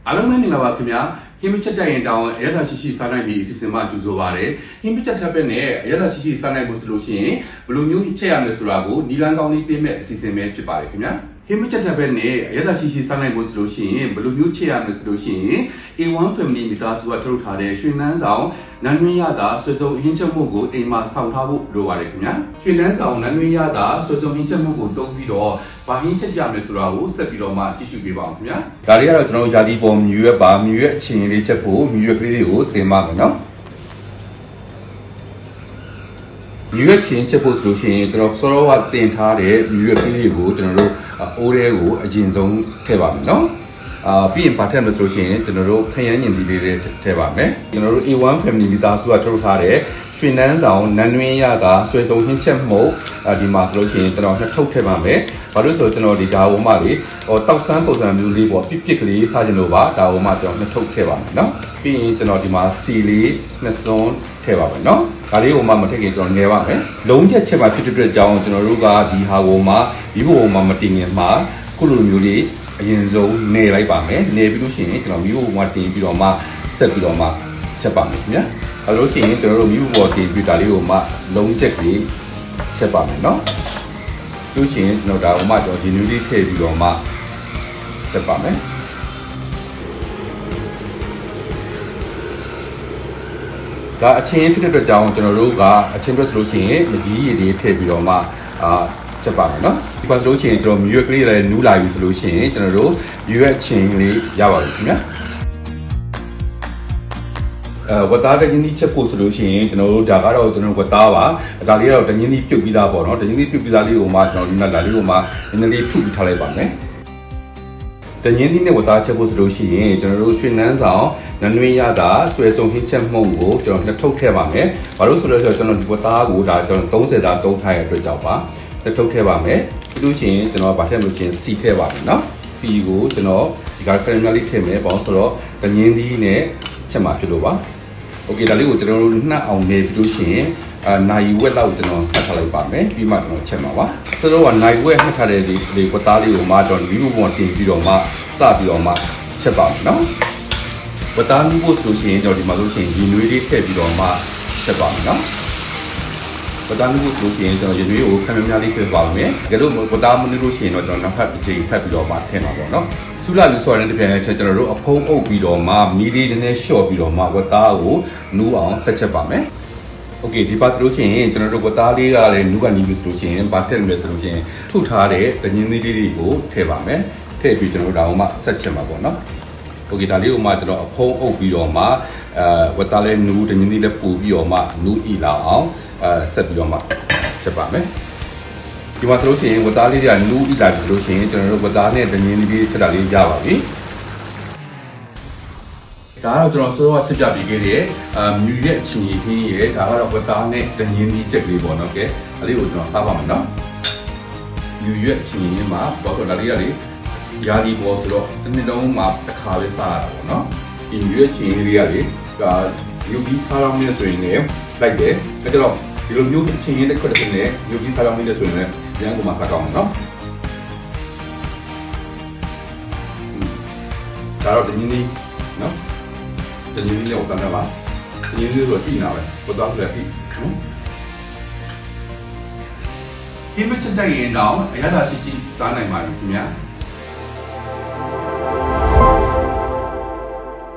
အားလုံးပဲမင်္ဂလာပါခင်ဗျာဟင်းမချက်တက်ရင်တောင်းအရသာရှိရှိစားနိုင်ပြီးအစီအစဉ်မှကြိုဆိုပါရစေဟင်းမချက်တက်ပဲနဲ့အရသာရှိရှိစားနိုင်ဖို့ဆိုလို့ရှိရင်ဘယ်လိုမျိုးချက်ရမလဲဆိုတာကိုနီလန်းကောင်းလေးပြမဲ့အစီအစဉ်ပဲဖြစ်ပါတယ်ခင်ဗျာဟင်းမချက်တက်ပဲနဲ့အရသာရှိရှိစားနိုင်ဖို့ဆိုလို့ရှိရင်ဘယ်လိုမျိုးချက်ရမလဲဆိုလို့ရှိရင် A1 Family မိသားစုကထုတ်ထားတဲ့ရွှေနန်းဆောင်နန်းတွင်းရတာဆွေစုံအဟင်းချက်မှုကိုအိမ်မှာစောင့်ထားဖို့လိုပါတယ်ခင်ဗျာရွှေနန်းဆောင်နန်းတွင်းရတာဆွေစုံအဟင်းချက်မှုကိုတုံးပြီးတော့ဘာဟင်းချက်ကြမယ်ဆိုတာကိုဆက်ပြီးတော့မှကြည့်ရှုပေးပါအောင်ခင်ဗျာဒါတွေကတော့ကျွန်တော်ရာသီပေါ်မြူရွက်ပါမြူရွက်အချင်းလေးချက်ဖို့မြူရွက်ကလေးတွေကိုတင်ပါမယ်နော်မြူရွက်ချင်းချက်ဖို့ဆိုလို့ရှိရင်ကျွန်တော်စောစောကတင်ထားတဲ့မြူရွက်ကလေးတွေကိုကျွန်တော်တို့အိုးထဲကိုအရင်ဆုံးထည့်ပါမယ်နော်ပြီးရင်ဗာထက်မယ်ဆိုလို့ရှိရင်ကျွန်တော်တို့ခရမ်းညင်သီးလေးတွေထည့်ပါမယ်ကျွန်တော်တို့ A1 Family မိသားစုကထုတ်ထားတဲ့ရွှေနန်းဆောင်နန်းတွင်းရတာဆွေစုံဟင်းချက်မှုဒီမှာဆိုလို့ရှိရင်ကျွန်တော်နှစ်ထုတ်ထည့်ပါမယ်ဘာလို့ဆိုတော့ကျွန်တော်ဒီဒါဝမလေးတောက်ဆန်းပုံစံမျိုးလေးပေါ့ပြစ်ကလေးစားကြလို့ပါဒါဝမကျွန်တော်နှစ်ထုတ်ထည့်ပါမယ်နော်ပြီးရင်ကျွန်တော်ဒီမှာစီလေးနှစ်စွန်းထည့်ပါမယ်နော်ဒါလေးကိုမှမထည့်ခင်ကျွန်တော်ငယ်ပါမယ်လုံးချက်ချက်မှာဖြစ်တဲ့ကြောင်းကျွန်တော်တို့ကဒီဟာကိုမှဒီဘို့မှာမတင်ခင်မှာခုလိုမျိုးလေးအရင်ဆုံးနေလိုက်ပါမယ်နေပြီးလို့ရှိရင်ကျွန်တော်မျိုးပေါ်တင်ပြီးတော့မှဆက်ပြီးတော့မှချက်ပါမယ်ခင်ဗျာအဲလို့ရှိရင်ကျွန်တော်တို့မျိုးပေါ်တင်ပြီးဒါလေးကိုမှလုံးချက်ပြီးချက်ပါမယ်နော်လို့ရှိရင်ကျွန်တော်ဒါကိုမှကျွန်တော်ဒီနူးလေးထည့်ပြီးတော့မှချက်ပါမယ်ဒါအချင်းဖြစ်တဲ့အတွက်ကြောင့်ကျွန်တော်တို့ကအချင်းအတွက်ဆိုလို့ရှိရင်မကြီးရည်လေးထည့်ပြီးတော့မှချက်ပါမယ်နော်ဒီပါဆိုလို့ရှိရင်ကျွန်တော်မြွေကလေးလည်းနူးလာပြီဆိုလို့ရှိရင်ကျွန်တော်တို့မြွေအချင်းလေးရပါပြီခင်ဗျာဝတ်သားတင်းကြီးချက်ဖို့ဆိုလို့ရှိရင်ကျွန်တော်တို့ဒါကတော့ကျွန်တော်ဝတ်သားပါဒါလေးကတော့တင်းကြီးပြုတ်ပြီးသားပေါ့နော်တင်းကြီးပြုတ်ပြီးသားလေးကိုမှကျွန်တော်ဒီမှာဒါလေးကိုမှနည်းနည်းလေးထုပြီးထားလိုက်ပါမယ်တင်းကြီးနဲ့ဝတ်သားချက်ဖို့ဆိုလို့ရှိရင်ကျွန်တော်တို့ရွှေနန်းဆောင်နန်းတွင်းရတာဆွဲစုံဟင်းချက်မှုန့်ကိုကျွန်တော်နှစ်ထုတ်ထည့်ပါမယ်ဘာလို့ဆိုလို့ဆိုတော့ကျွန်တော်ဒီဝတ်သားကိုဒါကျွန်တော်30သားတုံးထားရတဲ့အတွက်ကြောင့်ပါနှစ်ထုတ်ထည့်ပါမယ်ပြီးလို့ရှိရင်ကျွန်တော်ဗာထည့်လို့ချင်းစီထည့်ပါမယ်နော်စီကိုကျွန်တော်ဒီကခရမ်မလေးထည့်မယ်ပေါ့ဆိုတော့တင်းကြီးနဲ့ချက်မှာဖြစ်လို့ပါโอเคဒါလေးကိုကျွန်တော်တို့နှက်အောင်နေပြီးလို့ရှိရင်နိုင်ဝက်လောက်ကျွန်တော်နှက်ထားလိုက်ပါမယ်ပြီးမှကျွန်တော်ချက်မှာပါဆိုတော့နိုင်ဝက်နှက်ထားတဲ့ဒီကွသားလေးကိုမှကျွန်တော်မီးဘူးပေါ်တင်ပြီးတော့မှစပြီးတော့မှချက်ပါမယ်နော်ကွသားမီးဖို့ဆိုရှင်ကျွန်တော်ဒီမှာဆိုရှင်ရေနွေးလေးထည့်ပြီးတော့မှချက်ပါမယ်နော်ကွသားမီးဖို့ဆိုရှင်ကျွန်တော်ရေနွေးကိုခဏများလေးထည့်ပါမယ်ကြလို့ကွသားမနည်းလို့ရှိရင်တော့ကျွန်တော်နောက်ထပ်တစ်ချိန်ထပ်ပြီးတော့မှထည့်မှာပေါ့နော်ဆူလာလူဆော်တဲ့တပြန်ချက်ကျွန်တော်တို့အဖုံးအုပ်ပြီးတော့မှမီးလေးနည်းနည်းလျှော့ပြီးတော့မှဝတ်သားကိုနူးအောင်ဆက်ချက်ပါမယ်။ Okay ဒီပါဆိုလို့ရှိရင်ကျွန်တော်တို့ဝတ်သားလေးကလည်းနူးကနေပြီဆိုလို့ရှိရင်ဘာထည့်မယ်ဆိုလို့ရှိရင်ထုထားတဲ့တညင်းသေးလေးတွေကိုထည့်ပါမယ်။ထည့်ပြီးကျွန်တော်တို့ဒါမှဆက်ချက်မှာပေါ့နော်။ Okay ဒါလေးကိုမှကျွန်တော်အဖုံးအုပ်ပြီးတော့မှဝတ်သားလေးနူးတညင်းသေးလေးပူပြီးတော့မှနူးဤလာအောင်ဆက်ပြီးတော့မှချက်ပါမယ်။ဒီမှာဆိုလို့ရှိရင်ဝတ်သားလေးတွေကနူးဣလာပြီဆိုလို့ရှိရင်ကျွန်တော်တို့ဝတ်သားနဲ့တငင်းလေးချက်တာလေးရပါပြီဒါကတော့ကျွန်တော်ဆိုတော့စစ်ပြပေးခဲ့တဲ့မြူရဲ့အချင်းကြီးခင်းရဲ့ဒါကတော့ဝတ်သားနဲ့တငင်းလေးချက်ကလေးပေါ့နော်ကဲဒါလေးကိုကျွန်တော်စားပါမယ်နော်မြူရဲ့အချင်းကြီးမှာဘာလို့ဒါလေးကလေယာဒီပေါ်ဆိုတော့တစ်နှစ်လုံးမှာတစ်ခါလေးစားရတာပေါ့နော်ဒီမြူရဲ့အချင်းလေးကလေဒါယူပြီးစားအောင်နေဆိုရင်လည်းလိုက်တယ်ဒါကြတော့ဒီလိုမျိုးအချင်းကြီးတစ်ခွက်တစ်နဲ့ယူပြီးစားအောင်နေဆိုရင်လည်းရန်ကုန်မှာစားကောင်းတယ်နော်ဒါတော့ဒီနည်းနော်ဒီနည်းလေးကိုတန်းတာပါဒီနည်းလေးဆိုပြီးနာပဲဘုရားဆိုလည်းပြီးနော်ဒီမချက်တဲ့ရင်တော့အရသာရှိရှိစားနိုင်ပါပြီခင်ဗျာ